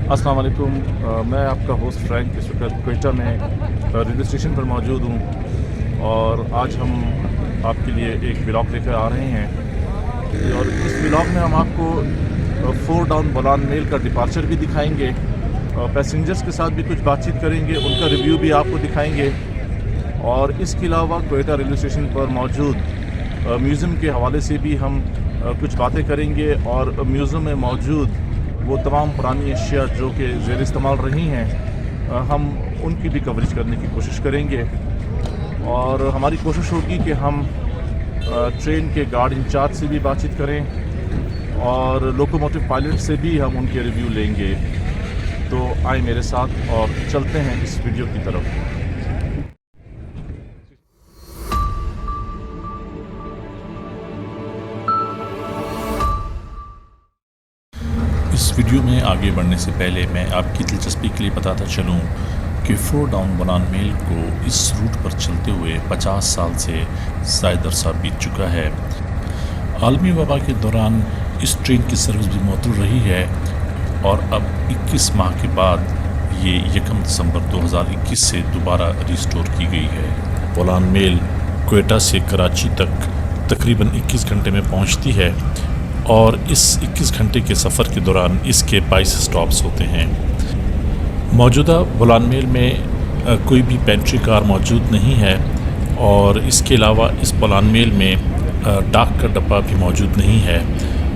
अस्सलाम वालेकुम। मैं आपका होस्ट फ्रैंक इस वक्त क्वेटा में रेलवे स्टेशन पर मौजूद हूँ और आज हम आपके लिए एक व्लॉग लेकर आ रहे हैं और इस व्लॉग में हम आपको 4 डाउन बोलान मेल का डिपार्चर भी दिखाएंगे और पैसेंजर्स के साथ भी कुछ बातचीत करेंगे, उनका रिव्यू भी आपको दिखाएंगे और इसके अलावा क्वेटा रेलवे स्टेशन पर मौजूद म्यूज़ियम के हवाले से भी हम कुछ बातें करेंगे और म्यूज़ियम में मौजूद वो तमाम पुरानी अशिया जो कि ज़ेर इस्तेमाल रही हैं हम उनकी भी कवरेज करने की कोशिश करेंगे और हमारी कोशिश होगी कि हम ट्रेन के गार्ड इंचार्ज से भी बातचीत करें और लोकोमोटिव पायलट से भी हम उनके रिव्यू लेंगे। तो आए मेरे साथ और चलते हैं इस वीडियो की तरफ। इस वीडियो में आगे बढ़ने से पहले मैं आपकी दिलचस्पी के लिए बताता चलूं कि 4 डाउन बोलान मेल को इस रूट पर चलते हुए 50 साल से ज़ायद अरसा बीत चुका है। आलमी वबा के दौरान इस ट्रेन की सर्विस भी मौजूद रही है और अब 21 माह के बाद ये 1 दिसंबर 2021 से दोबारा रिस्टोर की गई है। बोलान मेल क्वेटा से कराची तक तकरीबन 21 घंटे में पहुंचती है और इस 21 घंटे के सफ़र के दौरान इसके 22 स्टॉप्स होते हैं। मौजूदा बोलान मेल में कोई भी पेंट्री कार मौजूद नहीं है और इसके अलावा इस बोलान मेल में डाक का डब्बा भी मौजूद नहीं है।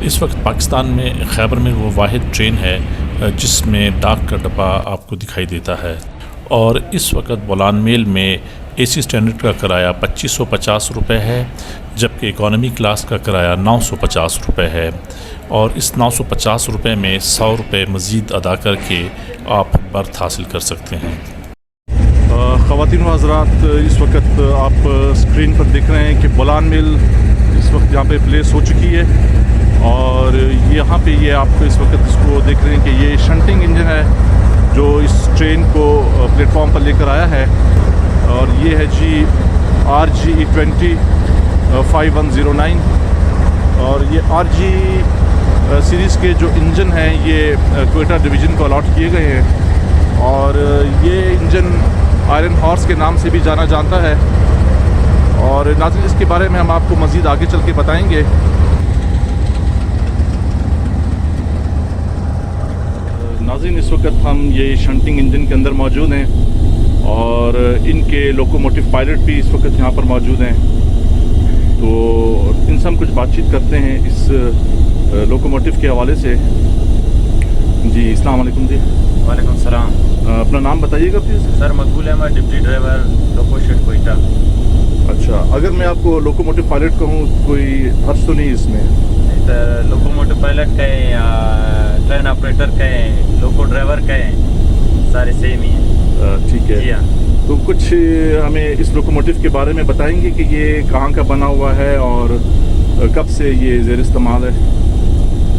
इस वक्त पाकिस्तान में खैबर में वो वाहिद ट्रेन है जिसमें डाक का डब्बा आपको दिखाई देता है और इस वक्त बोलान मेल में एसी स्टैंडर्ड का किराया 2550 रुपये है जबकि इकॉनमी क्लास का किराया 950 रुपये है और इस 950 रुपये में 100 रुपये मज़ीद अदा करके आप बर्थ हासिल कर सकते हैं। ख़वातीन व हज़रात, इस वक्त आप स्क्रीन पर देख रहे हैं कि बोलान मेल इस वक्त यहाँ पे प्लेस हो चुकी है और यहाँ पे ये आप इस वक्त इसको देख रहे हैं कि ये शंटिंग इंजन है जो इस ट्रेन को प्लेटफॉर्म पर लेकर आया है और ये है जी RGE20 5109 और ये RG सीरीज़ के जो इंजन हैं ये क्वेटा डिवीज़न को अलॉट किए गए हैं और ये इंजन आयरन हॉर्स के नाम से भी जाना जाता है और नाज़रीन इसके बारे में हम आपको मज़ीद आगे चल के बताएँगे। नाज़रीन इस वक्त हम ये शंटिंग इंजन के अंदर मौजूद हैं और इनके लोकोमोटिव पायलट भी इस वक्त यहाँ पर मौजूद हैं, तो इनसे हम कुछ बातचीत करते हैं इस लोकोमोटिव के हवाले से। जी अस्सलाम वालेकुम। जी वालेकुम सलाम। अपना नाम बताइएगा please. Sir Maqbool Ahmed, deputy driver loco shed Quetta. अच्छा, अगर मैं आपको लोकोमोटिव पायलट कहूँ कोई हर्ष तो नहीं इसमें? सर लोकोमोटिव पायलट कहें या ट्रेन ऑपरेटर कहें, लोको ड्राइवर कहें, सारे सेम ही हैं। ठीक है। जी हाँ। तो कुछ हमें इस लोकोमोटिव के बारे में बताएंगे कि ये कहाँ का बना हुआ है और कब से ये ज़ेर इस्तेमाल है?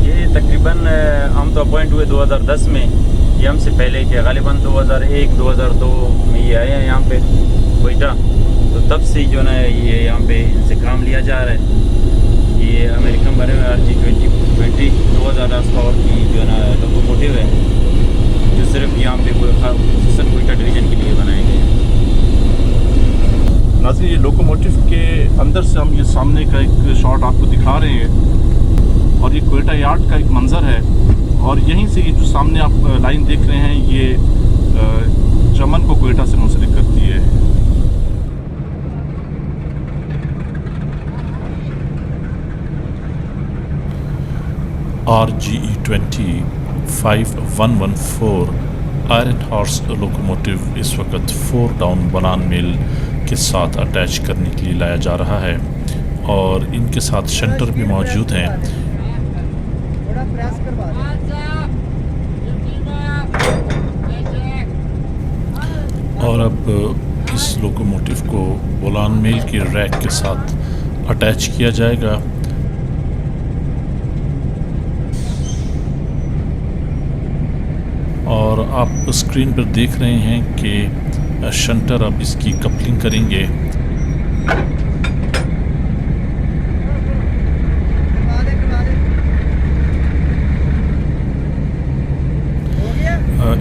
ये तकरीबन हम तो अपॉइंट हुए 2010 में, ये हमसे पहले के गालिबन 2001-2002 में ये आए हैं यहाँ पे क्वेटा, तो तब से जो ना ये यहाँ पे इनसे काम लिया जा रहा है। ये अमेरिकन बारे में RG20 2010 पावर की जो ना लोकोमोटिव है जो सिर्फ यहाँ पे क्वेटा डिवीज़न के लिए बनाए गए हैं। नाज़रीन ये लोकोमोटिव के अंदर से हम ये सामने का एक शॉट आपको दिखा रहे हैं और ये क्वेटा यार्ड का एक मंज़र है और यहीं से ये जो सामने आप लाइन देख रहे हैं ये चमन को क्वेटा से मुंसलिक करती है। RGE20 5114 आयरन हॉर्स लोकोमोटिव इस वक्त 4 डाउन बोलान मेल के साथ अटैच करने के लिए लाया जा रहा है और इनके साथ शंटर भी मौजूद हैं। और अब इस लोकोमोटिव को बोलान मेल के रैक के साथ अटैच किया जाएगा। और आप स्क्रीन पर देख रहे हैं कि शंटर अब इसकी कपलिंग करेंगे।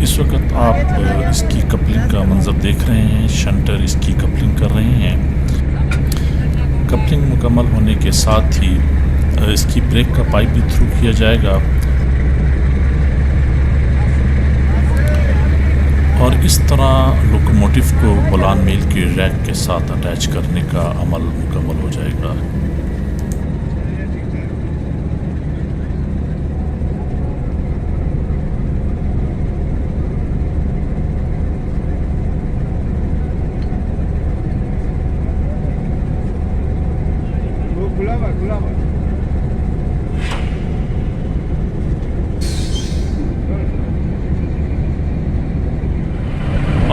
इस वक्त आप इसकी कपलिंग का मंजर देख रहे हैं। शंटर इसकी कपलिंग कर रहे हैं। कपलिंग मुकम्मल होने के साथ ही इसकी ब्रेक का पाइप भी थ्रू किया जाएगा और इस तरह लोकोमोटिव को बोलान मिल के रैक के साथ अटैच करने का अमल मुकम्मल हो जाएगा।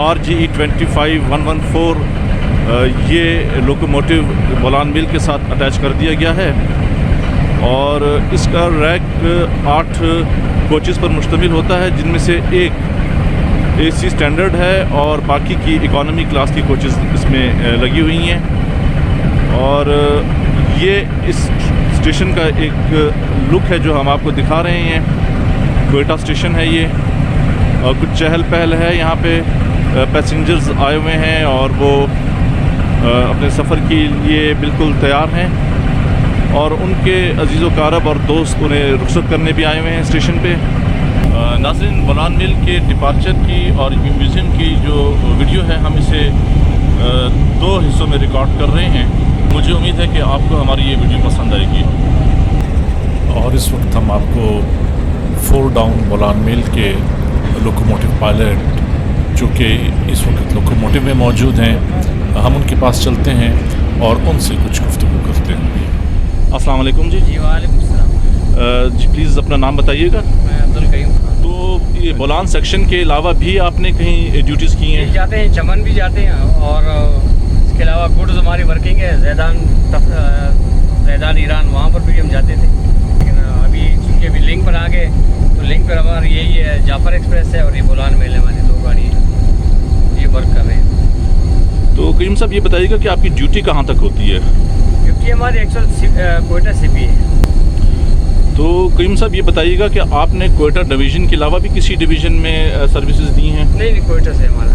RGE25114 ये लोकोमोटिव बोलान मिल के साथ अटैच कर दिया गया है और इसका रैक 8 कोचेज़ पर मुश्तमिल होता है, जिनमें से एक AC स्टैंडर्ड है और बाकी की इकॉनमी क्लास की कोचेज़ इसमें लगी हुई हैं। और ये इस स्टेशन का एक लुक है जो हम आपको दिखा रहे हैं। क्वेटा स्टेशन है ये और कुछ चहल पहल है यहाँ पे। पैसेंजर्स आए हुए हैं और वो अपने सफ़र के लिए बिल्कुल तैयार हैं और उनके अजीज़ व कारब और दोस्त उन्हें रुखसत करने भी आए हुए हैं स्टेशन पे। नाज़रीन, बोलान मिल के डिपार्चर की और म्यूज़ियम की जो वीडियो है हम इसे 2 हिस्सों में रिकॉर्ड कर रहे हैं। मुझे उम्मीद है कि आपको हमारी ये वीडियो पसंद आएगी। और इस वक्त हम आपको 4 डाउन बोलान मिल के लोकोमोटिव पायलट जो कि इस वक्त लोकोमोटिव में मौजूद हैं, हम उनके पास चलते हैं और उनसे कुछ गुफ्तगू करते हैं। अस्सलाम वालेकुम जी। जी वालेकुम सलाम। जी प्लीज़ अपना नाम बताइएगा। मैं अब्दुल करीम खान। तो ये बोलान सेक्शन के अलावा भी आपने कहीं ड्यूटीज़ की हैं? जाते हैं, चमन भी जाते हैं और इसके अलावा गुड्स हमारी वर्किंग है जैदान ईरान, वहाँ पर भी हम जाते थे। लेकिन अभी चूँकि अभी लिंक पर आ गए तो लिंक पर हमारी यही है, जाफर एक्सप्रेस है और ये बोलान मेल है, हमारी 2 गाड़ी ये वर्क कर रहे हैं। तो करीम साहब ये बताइएगा कि आपकी ड्यूटी कहाँ तक होती है? ड्यूटी हमारी एक्चुअल कोयटा सिपी है। तो करीम साहब ये बताइएगा कि आपने कोयटा डिवीज़न के अलावा भी किसी डिवीज़न में सर्विसेज दी हैं? नहीं, कोयटा से हमारा।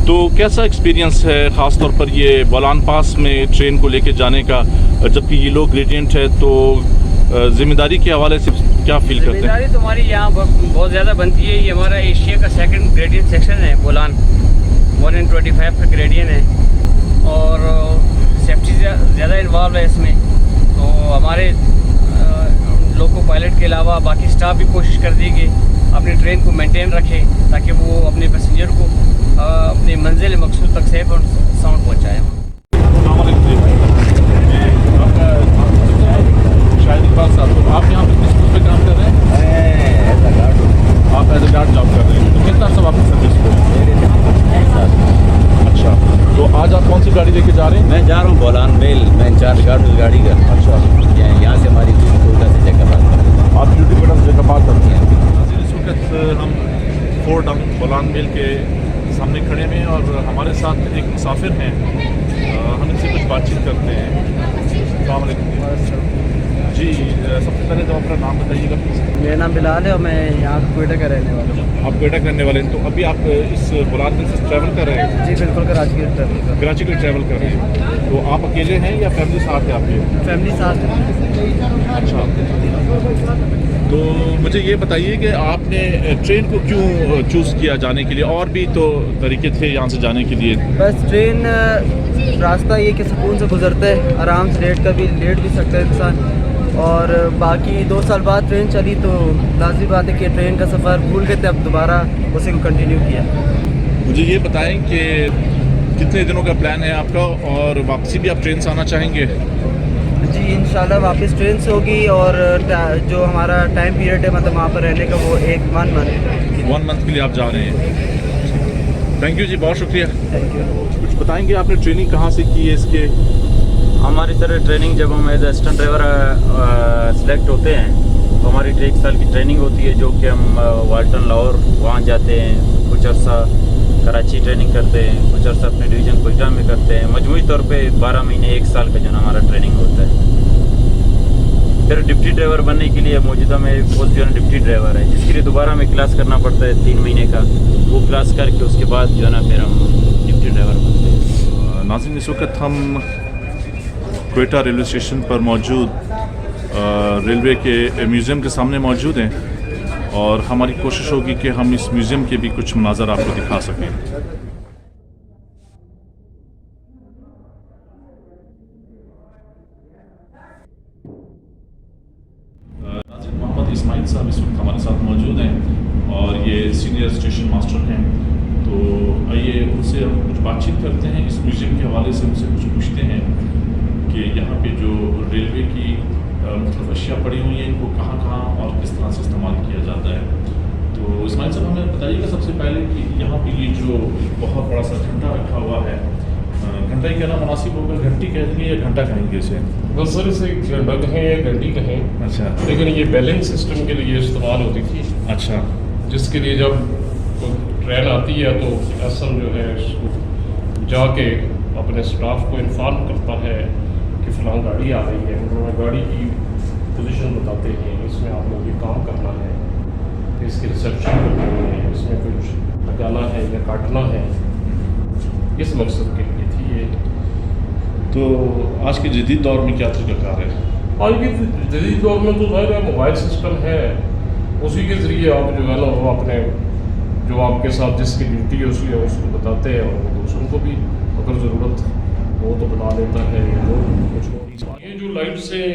तो कैसा एक्सपीरियंस है ख़ास तौर पर ये बोलान पास में ट्रेन को लेके जाने का, जबकि ये लो ग्रेडियंट है, तो ज़िम्मेदारी के हवाले से क्या फील करते हैं? ज़िम्मेदारी तो हमारी यहाँ बहुत ज़्यादा बनती है। ये हमारा एशिया का 2nd ग्रेडियंट सेक्शन है बोलान, 1 in 25 का ग्रेडियंट है और सेफ्टी ज़्यादा इन्वॉल्व है इसमें। तो हमारे लोको पायलट के अलावा बाकी स्टाफ भी कोशिश कर दी कि अपनी ट्रेन को मेंटेन रखे ताकि वो अपने पैसेंजर को अपनी मंजिल मकसूद तक सेफ और साउंड पहुँचाएँ। तो आप यहाँ पे किस पोस्ट पे काम कर रहे हैं? आप एज ए गार्ड जॉब कर रहे हैं। तो कितना सब आपकी सर्विस को? अच्छा, तो आज आप कौन सी गाड़ी लेके जा रहे हैं? मैं जा रहा हूँ बोलान मेल, मैं इंचार्ज गार्ड उस गाड़ी का। अच्छा, यहाँ से हमारी कोयटा से जैकबाद। आप ड्यूटी कोयटा से जैकबाद करते हैं? इस वक्त हम 4 डाउन बोलान मिल के सामने खड़े हैं और हमारे साथ एक मुसाफिर हैं। हम इनसे कुछ बातचीत करते हैं। अस्सलाम वालेकुम जी। सबसे पहले तो अपना नाम बताइएगा प्लीज़। मेरा नाम बिलाल है और मैं यहाँ कोयटा का रहने वाला हूँ। आप कोयटा करने वाले हैं, तो अभी आप इस बोलान मिल से ट्रैवल कर रहे हैं? जी बिल्कुल, कराची के ट्रैवल कर। कराची के ट्रैवल कर रहे हैं। तो आप अकेले हैं या फैमिली साथ है आपके? फैमिली साथ है। अच्छा, तो मुझे ये बताइए कि आपने ट्रेन को क्यों चूज़ किया जाने के लिए? और भी तो तरीके थे यहाँ से जाने के लिए। बस ट्रेन रास्ता ये कि सुकून से गुजरता है, आराम से लेट भी सकता है इंसान। और बाकी 2 साल बाद ट्रेन चली तो लाज़मी बात है कि ट्रेन का सफ़र भूल गए थे, अब दोबारा उसी को कंटिन्यू किया। मुझे ये बताएं कि कितने दिनों का प्लान है आपका और वापसी भी आप ट्रेन से आना चाहेंगे? जी इंशाल्लाह वापस ट्रेन से होगी और जो हमारा टाइम पीरियड है मतलब वहाँ पर रहने का वो 1 मंथ के लिए आप जा रहे हैं। थैंक यू जी, बहुत शुक्रिया। Thank you. कुछ बताएंगे आपने ट्रेनिंग कहाँ से की है इसके? हमारी सर ट्रेनिंग जब हम एज असिस्टेंट ड्राइवर सेलेक्ट होते हैं तो हमारी 1 साल की ट्रेनिंग होती है, जो कि हम वाल्टन लाहौर वहाँ जाते हैं, कुछ अर्सा कराची ट्रेनिंग करते हैं, कुछ अर्सा अपने डिवीज़न कोयटा में करते हैं। मजमूई तौर पे 12 महीने 1 साल का जो हमारा ट्रेनिंग होता है। फिर डिप्टी ड्राइवर बनने के लिए मौजूदा में पोस्ट जो है डिप्टी ड्राइवर है, जिसके लिए दोबारा हमें क्लास करना पड़ता है 3 महीने का। वो क्लास करके उसके बाद जो है ना फिर हम डिप्टी ड्राइवर बनते हैं। नाज़रीन, इस वक्त हम क्वेटा रेलवे स्टेशन पर मौजूद रेलवे के म्यूज़ियम के सामने मौजूद हैं और हमारी कोशिश होगी कि हम इस म्यूज़ियम के भी कुछ मनाज़र आपको दिखा सकें। मोहम्मद इस्माइल साहब इस वक्त हमारे साथ मौजूद हैं और ये सीनियर स्टेशन मास्टर हैं। तो आइए उनसे हम कुछ बातचीत करते हैं, इस म्यूज़ियम के हवाले से उनसे कुछ पूछते हैं कि यहाँ पे जो रेलवे की मतलब अशिया पड़ी हुई हैं इनको कहाँ कहाँ और किस तरह से इस्तेमाल किया जाता है। तो इस्माइल साहब हमें बताइएगा सबसे पहले कि यहाँ पे ये जो बहुत बड़ा सा घंटा रखा हुआ है, घंटा ही कहना मुनासिब होगा, घंटी कहेंगे या घंटा कहेंगे इसे? बस सर इसे घंटा कहें या घंटी कहें। अच्छा, लेकिन ये बैलेंस सिस्टम के लिए इस्तेमाल होती थी। अच्छा, जिसके लिए जब ट्रेन आती है तो एसएम जो है इसको जाके अपने स्टाफ को इन्फॉर्म करता है कि फ़लाँ गाड़ी आ रही है, उन्होंने गाड़ी की पोजीशन बताते हैं, इसमें आप लोग ये काम करना है, इसकी रिसेप्शन करनी है, इसमें कुछ लगाना है या काटना है, इस मकसद के लिए थी ये। तो आज के जदीद दौर में क्या तरीक़ाकार है? आज के जदीद दौर में तो ज़ाहिर है मोबाइल सिस्टम है, उसी के ज़रिए आप जो है ना वो अपने जो आपके साथ जिसकी ड्यूटी है उसको बताते हैं और दूसरों को भी अगर ज़रूरत हो तो बना देता है या वो कुछ हो। ये जो लाइट्स है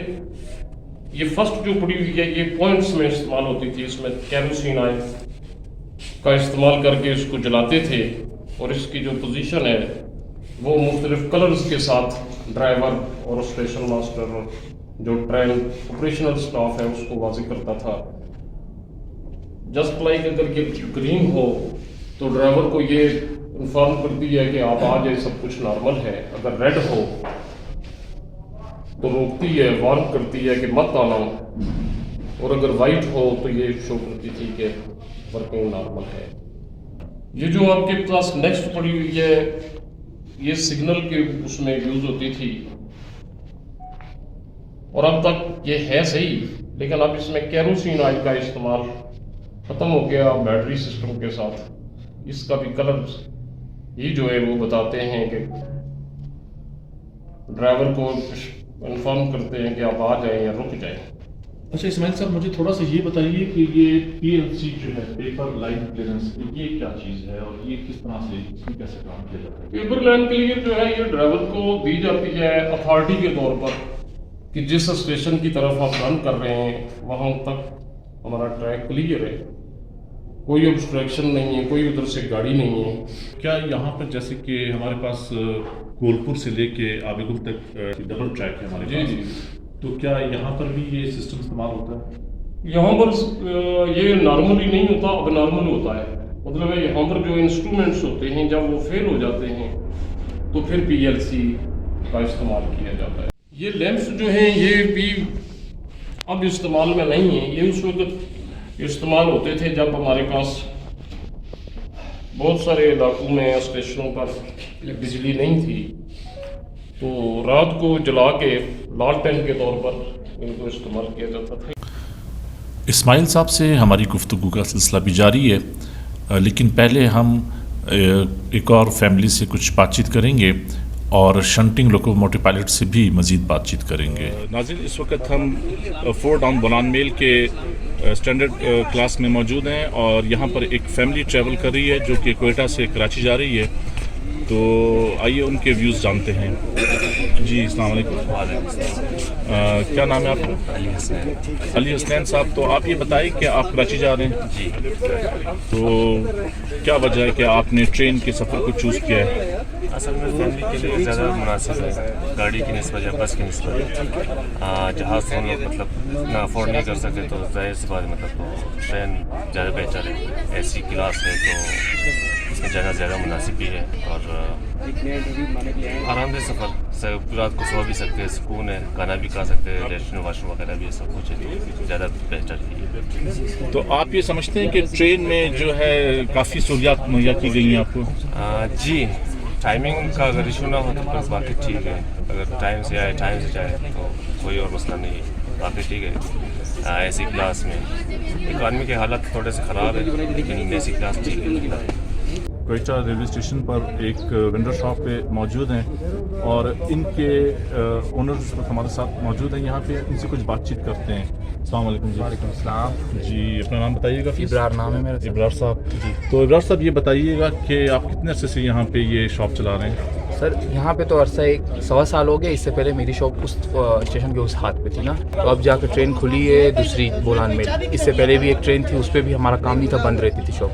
ये फर्स्ट जो पड़ी हुई है ये पॉइंट्स में इस्तेमाल होती थी, इसमें कैरोसिन ऑयल का इस्तेमाल करके इसको जलाते थे और इसकी जो पोजीशन है वो मुख्तलिफ कलर्स के साथ ड्राइवर और स्टेशन मास्टर और जो ट्रेन ऑपरेशनल स्टाफ है उसको वाज़ेह करता था। जस्ट लाइक अगर ये ग्रीन हो तो ड्राइवर को ये इन्फॉर्म करती है कि आप आ जाए, सब कुछ नॉर्मल है। अगर रेड हो तो रोकती है, वार्न करती है कि मत आना, और अगर वाइट हो तो ये शो करती थी कि वर्किंग नॉर्मल है। ये जो आपके पास नेक्स्ट पड़ी हुई है ये सिग्नल के उसमें यूज़ होती थी और अब तक ये है सही, लेकिन अब इसमें कैरोसिन ऑयल का इस्तेमाल ख़त्म हो गया बैटरी सिस्टम के साथ। इसका भी कलर ये जो है वो बताते हैं कि ड्राइवर को इन्फॉर्म करते हैं कि आप आ जाएं या रुक जाएं। अच्छा इस्माइल साहब, मुझे थोड़ा सा ये बताइए कि ये PLC जो है, पेपर लाइन क्लियरेंस, ये क्या चीज़ है और ये किस तरह से इसमें कैसे काम किया जाता है? पेपर लाइन क्लियर जो है ये ड्राइवर को दी जाती है अथॉरिटी के तौर पर कि जिस स्टेशन की तरफ आप रन कर रहे हैं वहाँ तक हमारा ट्रैक क्लियर है, कोई ऑब्स्ट्रक्शन नहीं है, कोई उधर से गाड़ी नहीं है। क्या यहाँ पर जैसे कि हमारे पास कोलपुर से लेके आबेगुल तक डबल ट्रैक है हमारे पास, जी, तो क्या यहाँ पर भी ये सिस्टम इस्तेमाल होता है? यहाँ पर ये नॉर्मली नहीं होता, अब नॉर्मल होता है। मतलब है यहाँ पर जो इंस्ट्रूमेंट्स होते हैं जब वो फेल हो जाते हैं तो फिर PLC का इस्तेमाल किया जाता है। ये लैंप्स जो हैं ये भी अब इस्तेमाल में नहीं है, ये उस वक्त इस्तेमाल होते थे जब हमारे पास बहुत सारे इलाकों में स्टेशनों पर बिजली नहीं थी, तो रात को जला के लालटेन के तौर पर इनको इस्तेमाल किया जाता था। इस्माइल साहब से हमारी गुफ्तगू का सिलसिला भी जारी है, लेकिन पहले हम एक और फैमिली से कुछ बातचीत करेंगे और शंटिंग लोकोमोटिव पायलट से भी मज़ीद बातचीत करेंगे। नाज़रीन, इस वक्त हम 4 डाउन बोलान मेल के स्टैंडर्ड क्लास में मौजूद हैं और यहाँ पर एक फैमिली ट्रैवल कर रही है जो कि क्वेटा से कराची जा रही है। तो आइए उनके व्यूज़ जानते हैं। जी, अस्सलाम वालेकुम। क्या नाम है आपका? अली हसनैन साहब। तो आप ये बताइए कि आप कराची जा रहे हैं? जी। तो क्या वजह है कि आपने ट्रेन के सफ़र को चूज़ किया है? असल में फैमिली के लिए ज़्यादा मुनासिब है गाड़ी की निस्बत या बस की निस्बत। जहाज़ से हम लोग मतलब ना अफोर्ड नहीं कर सकते तो जाहिर सी बात मतलब तो ट्रेन ज़्यादा बेहतर है। AC क्लास है तो इसमें जाना ज़्यादा मुनासिब भी है और आरामदेह सफ़र, रात को सो भी सकते हैं, सुकून है, खाना भी खा सकते हैं, लेटरिन वाशरूम वगैरह भी सब कुछ है तो ज़्यादा बेहतर है। तो आप ये समझते हैं कि ट्रेन में जो है काफ़ी सहूलियात मुहैया की गई हैं आपको? जी, टाइमिंग का अगर इशू ना हो तो बस बाकी ठीक है। अगर टाइम से आए टाइम से जाए तो कोई और मसला नहीं है। बाकी ठीक है। एसी क्लास में इकॉनमी के हालत थोड़े से ख़राब है, लेकिन एसी क्लास ठीक है। क्वेटा रेलवे स्टेशन पर एक वेंडर शॉप पे मौजूद हैं और इनके ओनर्स हमारे साथ मौजूद हैं यहाँ पे। इनसे कुछ बातचीत करते हैं। अस्सलाम वालेकुम जी। वालेकुम सलाम जी, अपना नाम बताइएगा। इब्रार नाम है मेरा। इब्रार साहब जी। तो इब्रार साहब ये बताइएगा कि आप कितने अरसे से यहाँ पे ये शॉप चला रहे हैं? सर यहाँ पे तो अरसा 1.25 साल हो गया। इससे पहले मेरी शॉप उस स्टेशन के उस हाथ पे थी ना, तो अब जाकर ट्रेन खुली है दूसरी बोलान में। इससे पहले भी एक ट्रेन थी, उस पर भी हमारा काम नहीं था, बंद रहती थी शॉप।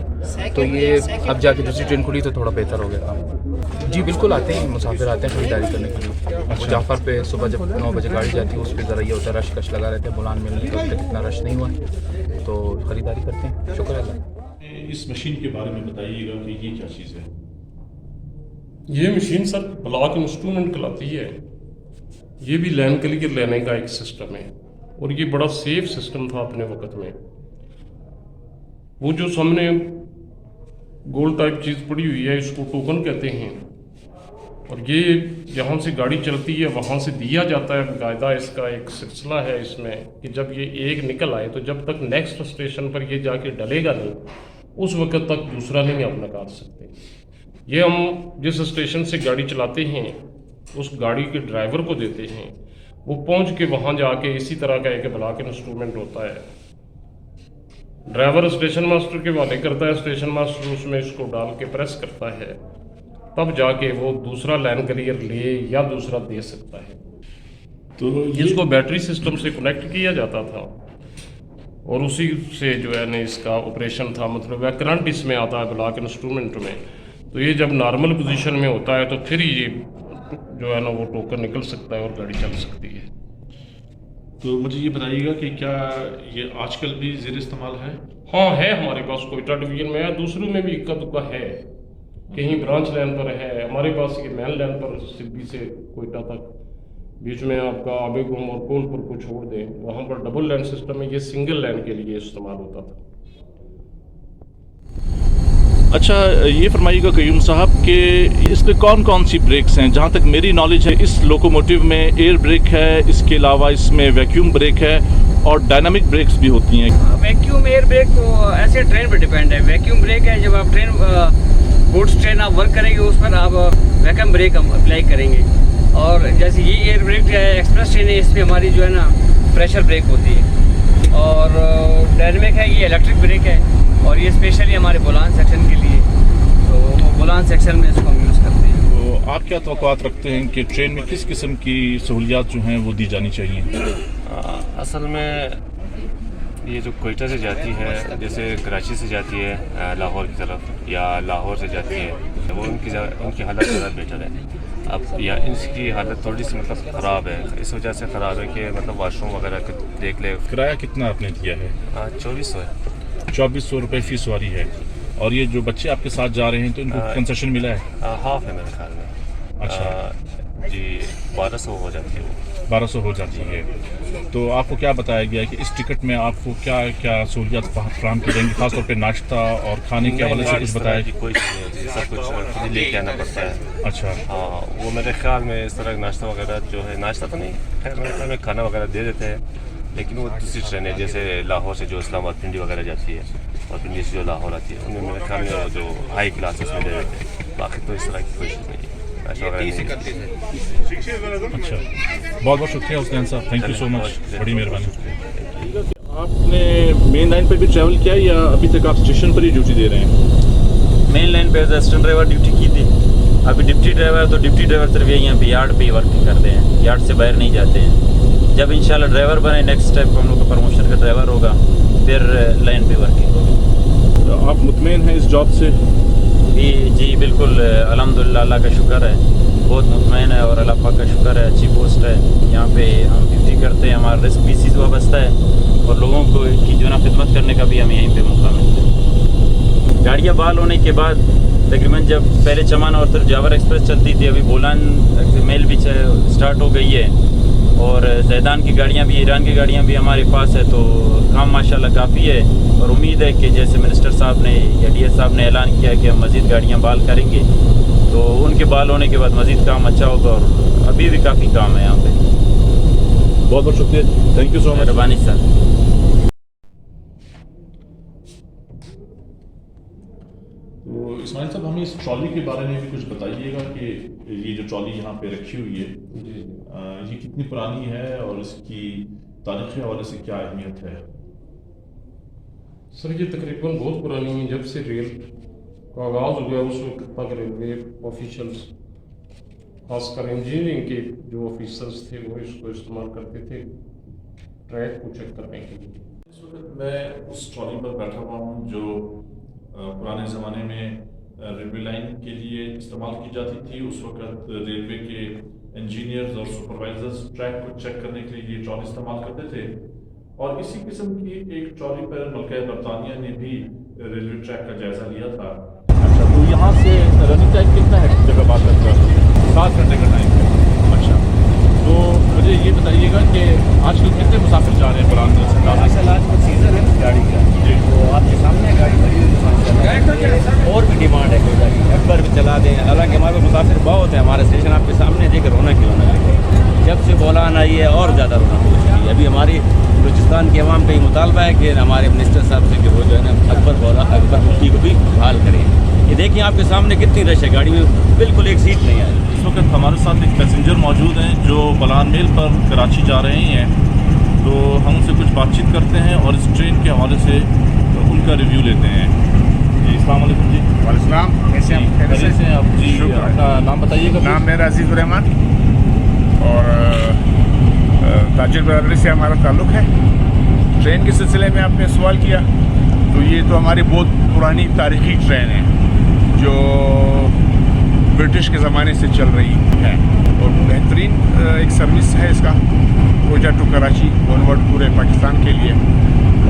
तो ये अब जाके दूसरी ट्रेन खुली तो थोड़ा बेहतर हो गया काम। जी बिल्कुल आते हैं, मुसाफिर आते हैं खरीदारी करने के लिए। अच्छा। जाफर पे सुबह जब 9 बजे गाड़ी जाती है उस पर ज़रा ये होता है रश कश लगा रहते हैं। बोलान में तो अब तक इतना रश नहीं हुआ है, तो ख़रीदारी करते हैं। शुक्र अल्लाह। इस मशीन के बारे में बताइएगा कि ये क्या चीज़ है? ये मशीन सर ब्लॉक इंस्ट्रूमेंट कहलाती है। ये भी लाइन क्लियर लेने का एक सिस्टम है और ये बड़ा सेफ सिस्टम था अपने वक्त में। वो जो सामने गोल टाइप चीज़ पड़ी हुई है इसको टोकन कहते हैं, और ये जहाँ से गाड़ी चलती है वहाँ से दिया जाता है बाकायदा। इसका एक सिलसिला है इसमें कि जब ये एक निकल आए तो जब तक नेक्स्ट स्टेशन पर ये जाके डलेगा नहीं, उस वक्त तक दूसरा नहीं आप निकाल सकते। ये हम जिस स्टेशन से गाड़ी चलाते हैं उस गाड़ी के ड्राइवर को देते हैं, वो पहुंच के वहाँ जाके इसी तरह का एक ब्लॉक इंस्ट्रूमेंट होता है। ड्राइवर स्टेशन मास्टर के हवाले करता है, स्टेशन मास्टर उसमें इसको डाल के प्रेस करता है, तब जाके वो दूसरा लाइन क्लियर ले या दूसरा दे सकता है। तो इसको बैटरी सिस्टम से कनेक्ट किया जाता था और उसी से जो है ना इसका ऑपरेशन था, मतलब वह करंट इसमें आता है ब्लॉक इंस्ट्रूमेंट में। तो ये जब नॉर्मल पोजीशन में होता है तो फिर ये जो है ना वो टोकन निकल सकता है और गाड़ी चल सकती है। तो मुझे ये बताइएगा कि क्या ये आजकल भी ज़ेर इस्तेमाल है? हाँ है, हमारे पास कोयटा डिवीजन में है, दूसरों में भी इक्का दुक्का है, कहीं ब्रांच लाइन पर है। हमारे पास ये मेन लाइन पर सिब्बी से कोयटा तक बीच में आपका आबेगुम और कोलपुर को छोड़ दें, वहाँ पर डबल लाइन सिस्टम है। ये सिंगल लाइन के लिए इस्तेमाल होता था। अच्छा, ये फरमाइएगा कयूम साहब कि इसके कौन कौन सी ब्रेक्स हैं? जहाँ तक मेरी नॉलेज है इस लोकोमोटिव में एयर ब्रेक है, इसके अलावा इसमें वैक्यूम ब्रेक है और डायनामिक ब्रेक्स भी होती हैं। वैक्यूम एयर ब्रेक तो ऐसे ट्रेन पर डिपेंड है। वैक्यूम ब्रेक है जब आप गुड्स ट्रेन आप वर्क करेंगे उस पर आप वैक्यूम ब्रेक हम अप्लाई करेंगे। और जैसे ये एयर ब्रेक है एक्सप्रेस ट्रेन है, इसमें हमारी जो है ना प्रेशर ब्रेक होती है। और डायनामिक है ये इलेक्ट्रिक ब्रेक है और ये स्पेशली हमारे बोलान सेक्शन के लिए, तो बोलान सेक्शन में इसको हम यूज़ करते हैं। तो आप क्या तवक्कुआत रखते हैं कि ट्रेन में किस किस्म की सहूलियात जो हैं वो दी जानी चाहिए? असल में ये जो कोयटा से जाती है, जैसे कराची से जाती है लाहौर की तरफ या लाहौर से जाती है, वो उनकी हालत ज़्यादा बेटर है। अब या इसकी हालत थोड़ी सी मतलब ख़राब है, इस वजह से ख़राब है कि मतलब वाशरूम वगैरह देख ले। किराया कितना आपने दिया है? 2400 है। 2400 रुपये फ़ी सवारी है। और ये जो बच्चे आपके साथ जा रहे हैं तो इनको कंसेशन मिला है? हाफ है मेरे ख्याल में। अच्छा जी, 1200 हो जाती है वो। 1200 हो जाती है। तो आपको क्या बताया गया कि इस टिकट में आपको क्या क्या सहूलियात फराहम की जाएंगी, खासतौर पे नाश्ता और खाने के हवाले से कुछ बताया? कि कोई चीज़ नहीं होती, सब कुछ खुद लेके आना पड़ता है। अच्छा। हाँ, वो मेरे ख्याल में इस तरह नाश्ता वगैरह जो है, नाश्ता तो नहीं है मेरे ख्याल में, खाना वगैरह दे देते हैं। लेकिन वो दूसरी ट्रेन है जैसे लाहौर से जो इस्लामाबाद पिंडी वगैरह जाती है और पिंडी से जो लाहौर आती है, उनमें मेरे ख्याल में जो हाई क्लासेस में दे देते हैं। बाकी तो इस तरह की कोई चीज़ नहीं है, नाश्ता वगैरह नहीं। अच्छा, बहुत बहुत शुक्रिया हुसैन साहब, थैंक यू सो मच, बड़ी मेहरबानी। आपने मेन लाइन पर भी ट्रैवल किया या अभी तक आप स्टेशन पर ही ड्यूटी दे रहे हैं? मेन लाइन पे असिस्टेंट ड्राइवर ड्यूटी की थी, अभी डिप्टी ड्राइवर, तो डिप्टी ड्राइवर सिर्फ यहाँ पे यार्ड पे वर्किंग करते हैं, यार्ड से बाहर नहीं जाते हैं। जब इंशाल्लाह ड्राइवर बने, नेक्स्ट स्टेप हम लोग का प्रमोशन का ड्राइवर होगा, फिर लाइन पे वर्किंग होगी। तो आप मुतमईन हैं इस जॉब से? जी बिल्कुल, अल्हम्दुलिल्लाह, अल्लाह का शुक्र है, बहुत मुतमईन है और अल्लाह पाक का शुक्र है, अच्छी पोस्ट है। यहाँ पे हम ड्यूटी करते हैं, हमारा रिस्क भी इसी से वाबस्ता है और लोगों को की जो ना खिदमत करने का भी हमें यहीं पे मौका मिलता है। गाड़ियाँ बहाल होने के बाद तकरीबन जब पहले चमान और फिर जावर एक्सप्रेस चलती थी, अभी बोलान मेल भी स्टार्ट हो गई है और जैदान की गाड़ियाँ भी, ईरान की गाड़ियाँ भी हमारे पास है। तो काम माशाल्लाह काफ़ी है और उम्मीद है कि जैसे मिनिस्टर साहब ने या DS साहब ने ऐलान किया कि हम मज़ीद गाड़ियाँ बहाल करेंगे, तो उनके बहाल होने के बाद मज़ीद काम अच्छा होगा और अभी भी काफ़ी काम है यहाँ पे। बहुत बहुत शुक्रिया, थैंक यू सो मच। मेहरबानी सर। तो इस्माइल साहब, हमें इस ट्रॉली के बारे में भी कुछ बताइएगा कि ये जो ट्रॉली यहाँ पे रखी हुई है ये कितनी पुरानी है और इसकी तारीख़ी हवाले से क्या अहमियत है? सर ये तकरीबन बहुत पुरानी है, जब से रेल का आगाज़ हुआ उस वक्त तक रेलवे ऑफिशियल्स, खासकर इंजीनियरिंग के जो ऑफिसर्स थे वो इसको इस्तेमाल करते थे ट्रैक को चेक करने के लिए। इस वक्त मैं उस ट्रॉली पर बैठा हुआ हूँ जो पुराने ज़माने में रेलवे लाइन के लिए इस्तेमाल की जाती थी। उस वक्त रेलवे के इंजीनियर्स और सुपरवाइजर्स ट्रैक को चेक करने के लिए ये ट्रॉली इस्तेमाल करते थे और इसी किस्म की एक ट्रॉली पर मुल्क बरतानिया ने भी रेलवे ट्रैक का जायज़ा लिया था। अच्छा, तो यहाँ से रनिंग टाइम कितना है जब बात करते हैं? 7 घंटे का टाइम है। अच्छा, तो मुझे ये बताइएगा कि आजकल कितने मुसाफिर जा रहे हैं बुलान में? असल आज कुछ सीज़न है गाड़ी का, तो आपके सामने गाड़ी भरी हुई और भी डिमांड है कोई गाड़ी अकबर भी चला दें। हालांकि हमारे मुसाफिर बहुत है, हमारा स्टेशन आपके सामने देखकर रौनक ही रौनक है। जब से बोलान आई है और ज़्यादा रौनक हो चुकी है। अभी हमारी बलूचिस्तान के अवाम का ये मुतालबा है कि हमारे मिनिस्टर साहब से कि वो जो है ना अकबर मुफ्ती को भी बहाल करें। ये देखिए आपके सामने कितनी रश है, गाड़ी में बिल्कुल एक सीट नहीं आई। इस वक्त हमारे साथ एक पैसेंजर मौजूद हैं जो बलान मेल पर कराची जा रहे हैं, तो हम उनसे कुछ बातचीत करते हैं और इस ट्रेन के हवाले से उनका रिव्यू लेते हैं। जी, अस्सलाम वालेकुम। जी वालेकुम, कैसे हैं? कैसे हैं आप? जी, अपना नाम बताइएगा। नाम मेरा अजीज़ रहमान और ताजिर बरादरी से हमारा ताल्लुक़ है। ट्रेन के सिलसिले में आपने सवाल किया, तो ये तो हमारी बहुत पुरानी तारीख़ी ट्रेन है जो ब्रिटिश के ज़माने से चल रही है और बेहतरीन एक सर्विस है इसका, कोयटा टू कराची ऑनवर्ड पूरे पाकिस्तान के लिए।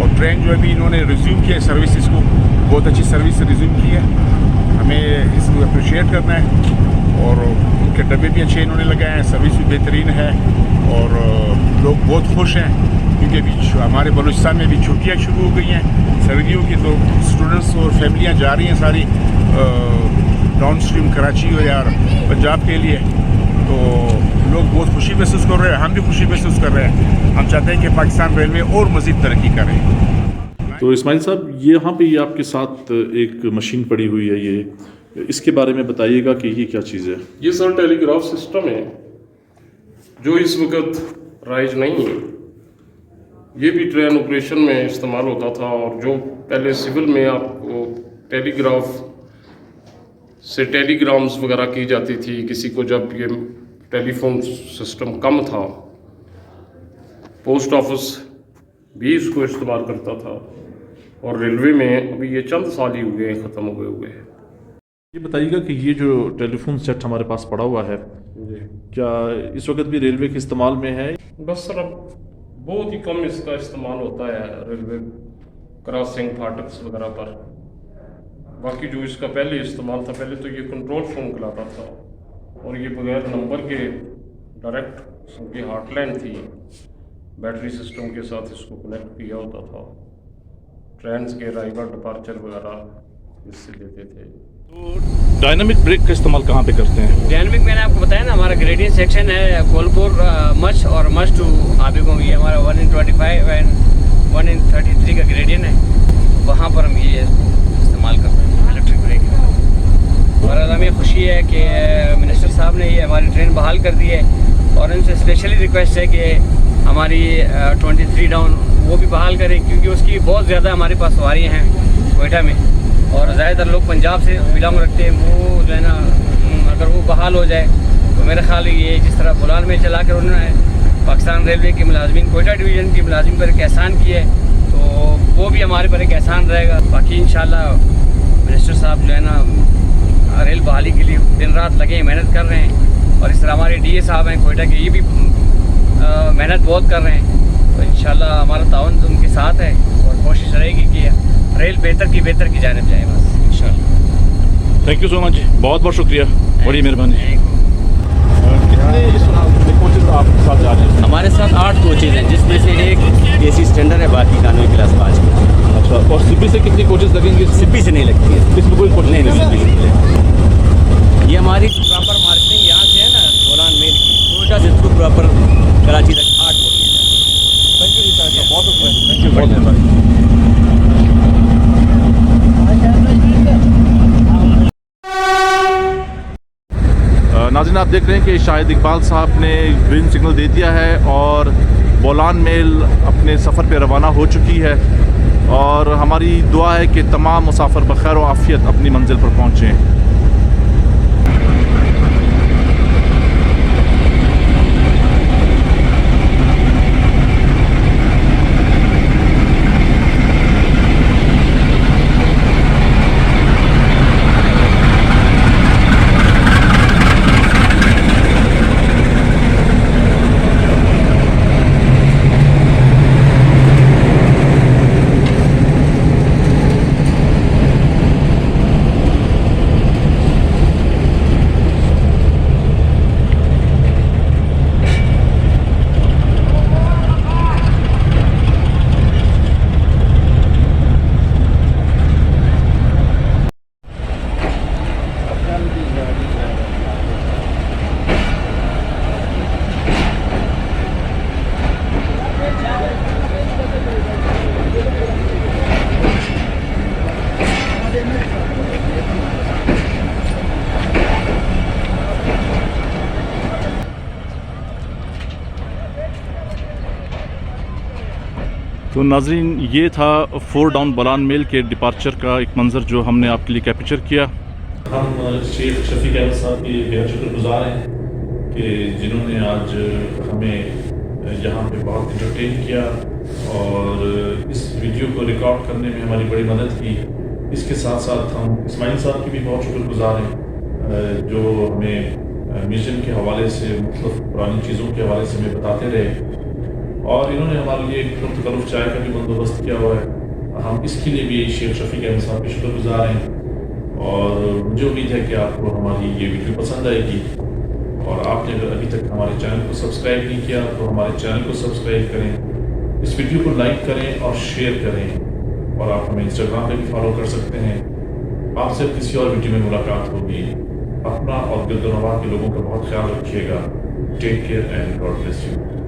और ट्रेन जो अभी इन्होंने रिज्यूम किया है सर्विस, इसको बहुत अच्छी सर्विस रिज्यूम की है, हमें इसको अप्रिशिएट करना है। और उनके डब्बे भी अच्छे इन्होंने लगाए हैं, सर्विस भी बेहतरीन है और लोग बहुत खुश हैं क्योंकि अभी हमारे बलूचिस्तान में भी छुट्टियाँ शुरू हो गई हैं सर्दियों की, तो स्टूडेंट्स और फैमिलियाँ जा रही हैं सारी डाउन स्ट्रीम कराची और यार पंजाब के लिए, तो लोग बहुत खुशी महसूस कर रहे हैं, हम भी खुशी महसूस कर रहे हैं। हम चाहते हैं कि पाकिस्तान रेलवे और मज़ीद तरक्की करे। तो इस्माइल साहब, ये यहाँ पे ये आपके साथ एक मशीन पड़ी हुई है, ये इसके बारे में बताइएगा कि ये क्या चीज़ है? ये सर टेलीग्राफ सिस्टम है जो इस वक्त राइज नहीं है। ये भी ट्रेन ऑपरेशन में इस्तेमाल होता था और जो पहले सिविल में आपको टेलीग्राफ से टेलीग्राम्स वगैरह की जाती थी किसी को, जब ये टेलीफोन सिस्टम कम था, पोस्ट ऑफिस भी इसको इस्तेमाल करता था और रेलवे में अभी ये चंद साल ही हुए हैं ख़त्म हुए हैं। ये बताइएगा कि ये जो टेलीफोन सेट हमारे पास पड़ा हुआ है क्या इस वक्त भी रेलवे के इस्तेमाल में है? बस सर अब बहुत ही कम इसका इस्तेमाल होता है रेलवे क्रॉसिंग फाटक्स वगैरह पर। बाकी जो इसका पहले इस्तेमाल था, पहले तो ये कंट्रोल फोन कहलाता था और ये बगैर नंबर के डायरेक्ट उनकी हॉटलाइन थी, बैटरी सिस्टम के साथ इसको कनेक्ट किया होता था। ट्रेन्स के अराइवल डिपार्चर वगैरह इससे देते थे। तो डायनामिक ब्रेक का इस्तेमाल कहाँ पे करते हैं? डायनामिक मैंने आपको बताया ना, हमारा ग्रेडियंट सेक्शन है कोलपुर मच और मच टू आबिगो, ये हमारा 1 in 25 एंड 1 in 33 का ग्रेडियंट है, वहाँ पर हम ये इस्तेमाल करते हैं इलेक्ट्रिक ब्रेक। और हमें खुशी है कि मिनिस्टर साहब ने ये हमारी ट्रेन बहाल कर दी है और उनसे स्पेशली रिक्वेस्ट है कि हमारी 23 डाउन वो भी बहाल करें, क्योंकि उसकी बहुत ज़्यादा हमारे पास सवारियाँ हैं कोयटा में और ज़्यादातर लोग पंजाब से बिलोंग रखते हैं। वो जो है ना, अगर वो बहाल हो जाए तो मेरा ख्याल ये जिस तरह बुलान में चला कर उन्होंने पाकिस्तान रेलवे के मुलाजमीन कोयटा डिवीज़न के मुलाजिम पर एक एहसान किया है, तो वो भी हमारे पर एक एहसान रहेगा। बाकी इंशाल्लाह मिनिस्टर साहब जो है ना रेल बहाली के लिए दिन रात लगे मेहनत कर रहे हैं और इस तरह हमारे DA साहब हैं कोयटा के, ये भी मेहनत बहुत कर रहे हैं। तो इंशाल्लाह हमारा ताउन उनके साथ है और कोशिश रहेगी कि रेल बेहतर की जानिब जाए, बस इंशाल्लाह। थैंक यू सो मच, बहुत बहुत शुक्रिया, बड़ी मेहरबानी। कितने इस कोचेज आपके साथ जा रहे हैं? हमारे साथ 8 कोचेज हैं, जिसमें से एक AC स्टैंडर्ड है, बाकी इकॉनमी क्लास 5 कोचेज। अच्छा, और सिब्बी से कितनी कोचेज लगेंगे? सिब्बी से नहीं लगती है, इसमें कोई कोच नहीं सिब्बी से नहीं लगती। ये हमारी प्रॉपर मार्केटिंग यहाँ से है ना बोलान मेल की, कोयटा से थ्रू प्रॉपर कराची तक 8 बोगियाँ थैंक यू बहुत धन्यवाद। नाज़रीन, आप देख रहे हैं कि शाहिद इकबाल साहब ने ग्रीन सिग्नल दे दिया है और बोलान मेल अपने सफ़र पे रवाना हो चुकी है और हमारी दुआ है कि तमाम मुसाफिर बखैर व आफियत अपनी मंजिल पर पहुँचें। तो नाजरीन, ये था 4 डाउन बोलान मेल के डिपार्चर का एक मंज़र जो हमने आपके लिए कैप्चर किया। हम शेख शफीक अहमद साहब के बेहद शुक्रगुजार हैं कि जिन्होंने आज हमें यहाँ पे बहुत इंटरटेन किया और इस वीडियो को रिकॉर्ड करने में हमारी बड़ी मदद की। इसके साथ साथ हम इस्माइल साहब की भी बहुत शुक्रगुजार हैं जो हमें म्यूज़ियम के हवाले से मतलब पुरानी चीज़ों के हवाले से हमें बताते रहे और इन्होंने हमारे लिए एक तकल्लुफ़ चाय का भी बंदोबस्त किया हुआ है। हम इसके लिए भी शेख शफीक अहमद साहब के शुक्रगुजार हैं और मुझे उम्मीद है कि आपको हमारी ये वीडियो पसंद आएगी और आपने अगर अभी तक हमारे चैनल को सब्सक्राइब नहीं किया तो हमारे चैनल को सब्सक्राइब करें, इस वीडियो को लाइक करें और शेयर करें और आप हमें इंस्टाग्राम पे भी फॉलो कर सकते हैं। आपसे किसी और वीडियो में मुलाकात होगी। अपना और गिरदोनवा के लोगों का बहुत ख्याल रखिएगा। Take care and God bless you.